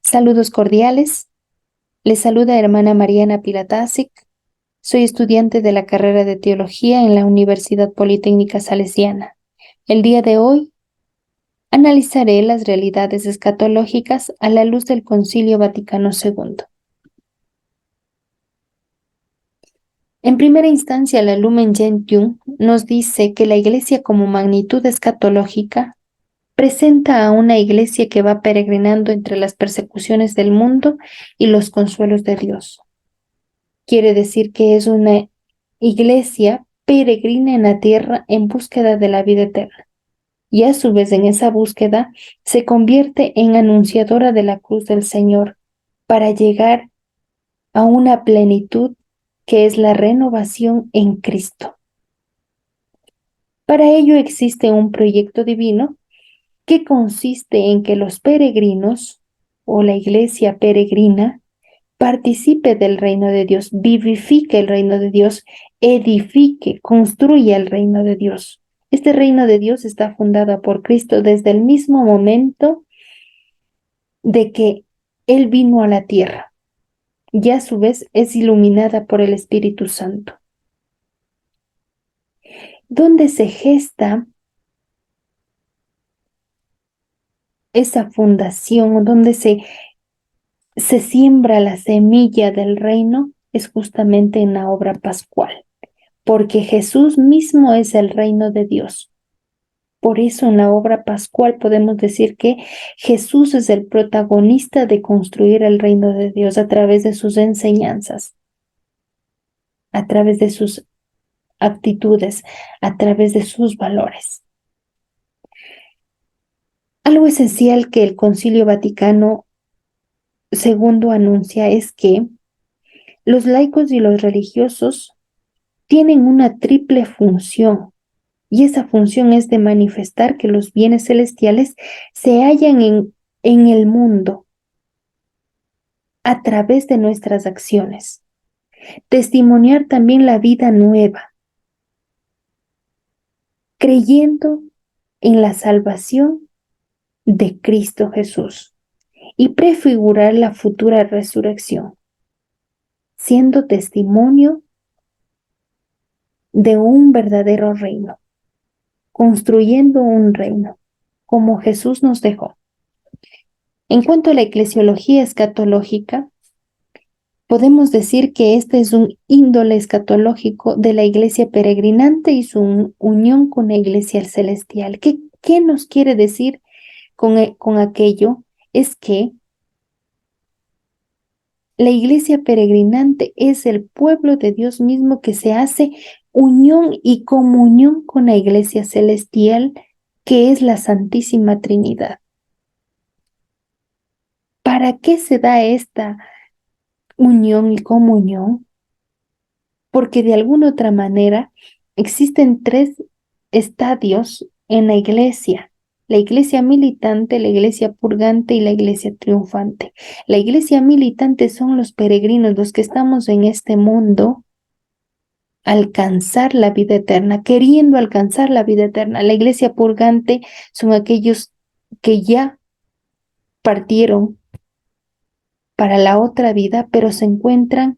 Saludos cordiales. Les saluda hermana Mariana Pilatasic. Soy estudiante de la carrera de Teología en la Universidad Politécnica Salesiana. El día de hoy analizaré las realidades escatológicas a la luz del Concilio Vaticano II. En primera instancia, la Lumen Gentium nos dice que la Iglesia como magnitud escatológica presenta a una Iglesia que va peregrinando entre las persecuciones del mundo y los consuelos de Dios. Quiere decir que es una iglesia peregrina en la tierra en búsqueda de la vida eterna. Y a su vez en esa búsqueda se convierte en anunciadora de la cruz del Señor para llegar a una plenitud que es la renovación en Cristo. Para ello existe un proyecto divino que consiste en que los peregrinos o la iglesia peregrina participe del reino de Dios, vivifique el reino de Dios, edifique, construya el reino de Dios. Este reino de Dios está fundado por Cristo desde el mismo momento de que Él vino a la tierra y a su vez es iluminada por el Espíritu Santo. Donde se gesta esa fundación, donde se siembra la semilla del reino, es justamente en la obra pascual, porque Jesús mismo es el reino de Dios. Por eso en la obra pascual podemos decir que Jesús es el protagonista de construir el reino de Dios a través de sus enseñanzas, a través de sus actitudes, a través de sus valores. Algo esencial que el Concilio Vaticano II anuncia es que los laicos y los religiosos tienen una triple función. Y esa función es de manifestar que los bienes celestiales se hallan en el mundo a través de nuestras acciones. Testimoniar también la vida nueva, creyendo en la salvación de Cristo Jesús y prefigurar la futura resurrección, siendo testimonio de un verdadero reino, construyendo un reino como Jesús nos dejó. En cuanto a la eclesiología escatológica, podemos decir que este es un índole escatológico de la iglesia peregrinante y su unión con la iglesia celestial. ¿Qué nos quiere decir con aquello? Es que la iglesia peregrinante es el pueblo de Dios mismo que se hace unión y comunión con la iglesia celestial, que es la Santísima Trinidad. ¿Para qué se da esta unión y comunión? Porque de alguna otra manera existen tres estadios en la iglesia militante, la iglesia purgante y la iglesia triunfante. La iglesia militante son los peregrinos, los que estamos en este mundo alcanzar la vida eterna, queriendo alcanzar la vida eterna. La iglesia purgante son aquellos que ya partieron para la otra vida, pero se encuentran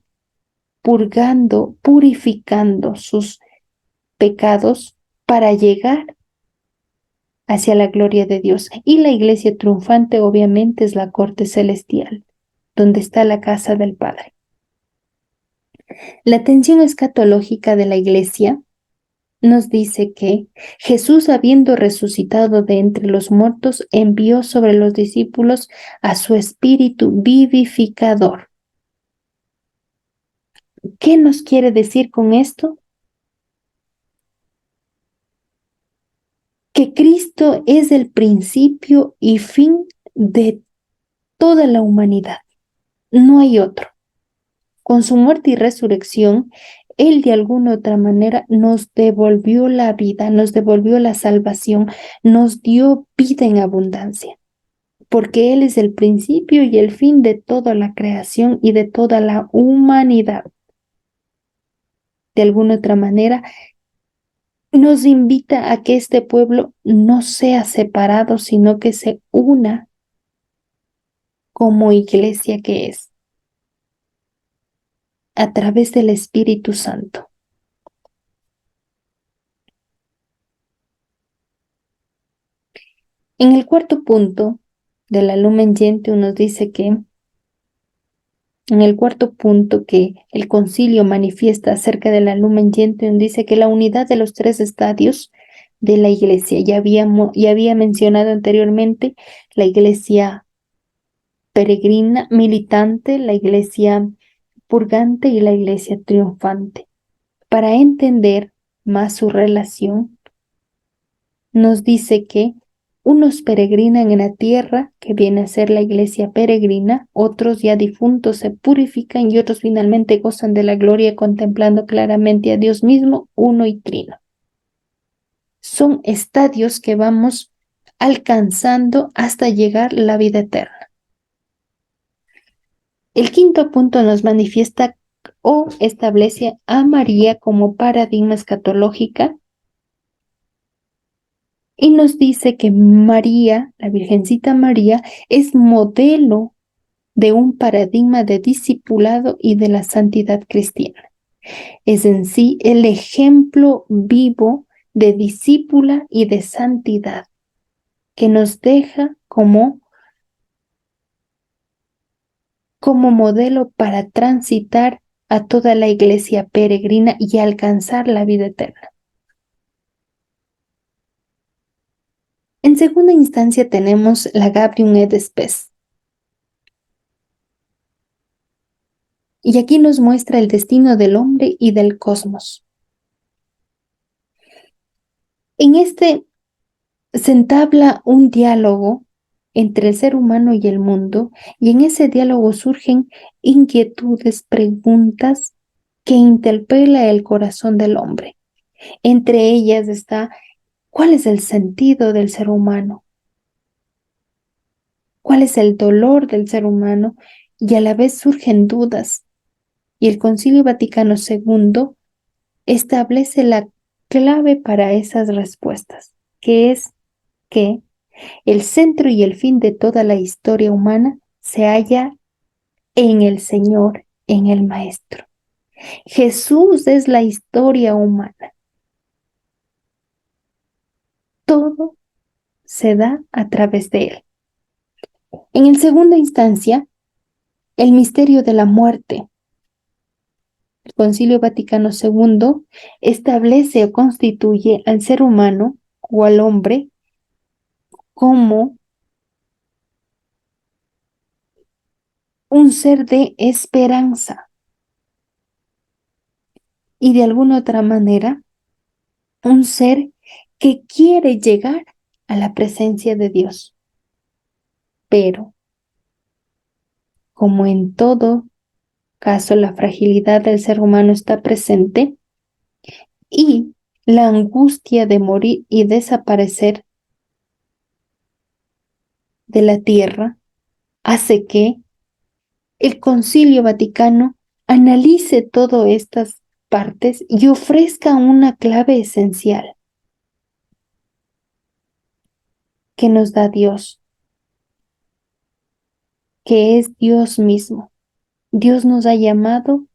purgando, purificando sus pecados para llegar hacia la gloria de Dios. Y la iglesia triunfante obviamente es la corte celestial, donde está la casa del Padre. La tensión escatológica de la iglesia nos dice que Jesús, habiendo resucitado de entre los muertos, envió sobre los discípulos a su espíritu vivificador. ¿Qué nos quiere decir con esto? Que Cristo es el principio y fin de toda la humanidad. No hay otro. Con su muerte y resurrección, Él de alguna otra manera nos devolvió la vida, nos devolvió la salvación, nos dio vida en abundancia, porque Él es el principio y el fin de toda la creación y de toda la humanidad. De alguna otra manera, nos invita a que este pueblo no sea separado, sino que se una como iglesia que es, a través del Espíritu Santo. En el cuarto punto de la Lumen Gentium nos dice que, en el cuarto punto que el concilio manifiesta acerca de la Lumen Gentium, dice que la unidad de los tres estadios de la iglesia, ya había mencionado anteriormente la iglesia peregrina, militante, la iglesia purgante y la iglesia triunfante. Para entender más su relación, nos dice que unos peregrinan en la tierra, que viene a ser la iglesia peregrina, otros ya difuntos se purifican y otros finalmente gozan de la gloria contemplando claramente a Dios mismo, uno y trino. Son estadios que vamos alcanzando hasta llegar a la vida eterna. El quinto punto nos manifiesta o establece a María como paradigma escatológica y nos dice que María, la Virgencita María, es modelo de un paradigma de discipulado y de la santidad cristiana. Es en sí el ejemplo vivo de discípula y de santidad que nos deja como modelo para transitar a toda la iglesia peregrina y alcanzar la vida eterna. En segunda instancia tenemos la Gaudium et Spes. Y aquí nos muestra el destino del hombre y del cosmos. En este se entabla un diálogo entre el ser humano y el mundo, y en ese diálogo surgen inquietudes, preguntas que interpela el corazón del hombre. Entre ellas está, ¿cuál es el sentido del ser humano? ¿Cuál es el dolor del ser humano? Y a la vez surgen dudas. Y el Concilio Vaticano II establece la clave para esas respuestas, que es que el centro y el fin de toda la historia humana se halla en el Señor, en el Maestro. Jesús es la historia humana. Todo se da a través de Él. En segunda instancia, el misterio de la muerte. El Concilio Vaticano II establece o constituye al ser humano o al hombre como un ser de esperanza y de alguna otra manera un ser que quiere llegar a la presencia de Dios. Pero, como en todo caso, la fragilidad del ser humano está presente y la angustia de morir y desaparecer de la tierra hace que el Concilio Vaticano analice todas estas partes y ofrezca una clave esencial que nos da Dios, que es Dios mismo. Dios nos ha llamado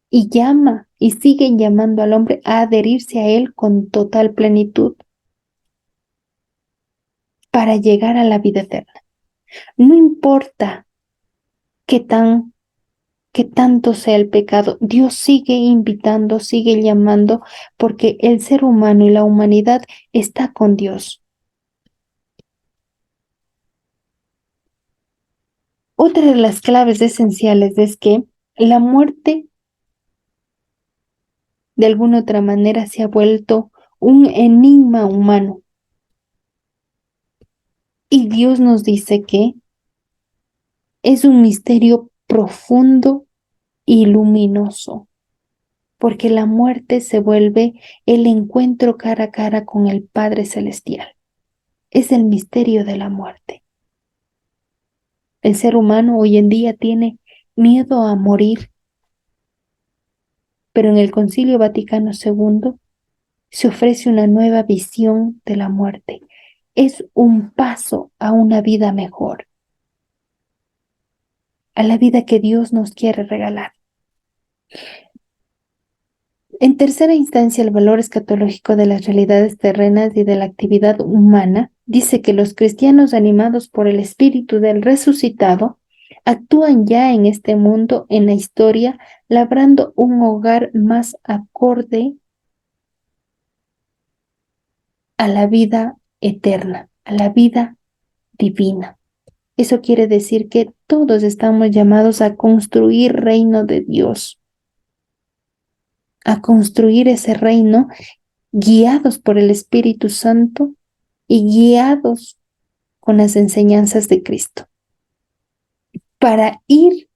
y llama y sigue llamando al hombre a adherirse a Él con total plenitud para llegar a la vida eterna. No importa qué tanto sea el pecado, Dios sigue invitando, sigue llamando, porque el ser humano y la humanidad está con Dios. Otra de las claves esenciales es que la muerte de alguna otra manera se ha vuelto un enigma humano. Y Dios nos dice que es un misterio profundo y luminoso, porque la muerte se vuelve el encuentro cara a cara con el Padre Celestial. Es el misterio de la muerte. El ser humano hoy en día tiene miedo a morir, pero en el Concilio Vaticano II se ofrece una nueva visión de la muerte. Es un paso a una vida mejor. a la vida que Dios nos quiere regalar. En tercera instancia, el valor escatológico de las realidades terrenas y de la actividad humana dice que los cristianos animados por el espíritu del resucitado actúan ya en este mundo, en la historia, labrando un hogar más acorde a la vida eterna, a la vida divina. Eso quiere decir que todos estamos llamados a construir reino de Dios, a construir ese reino guiados por el Espíritu Santo y guiados con las enseñanzas de Cristo, para ir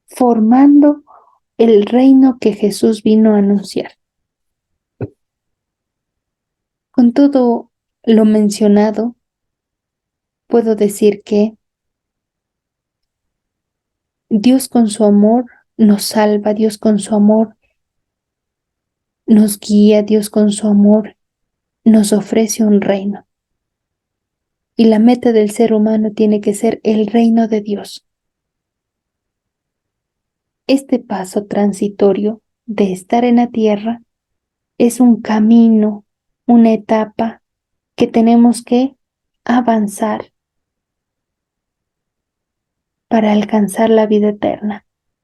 formando el reino que Jesús vino a anunciar. Con todo lo mencionado, puedo decir que Dios con su amor nos salva, Dios con su amor nos guía, Dios con su amor nos ofrece un reino. Y la meta del ser humano tiene que ser el reino de Dios. Este paso transitorio de estar en la tierra es un camino, una etapa que tenemos que avanzar para alcanzar la vida eterna.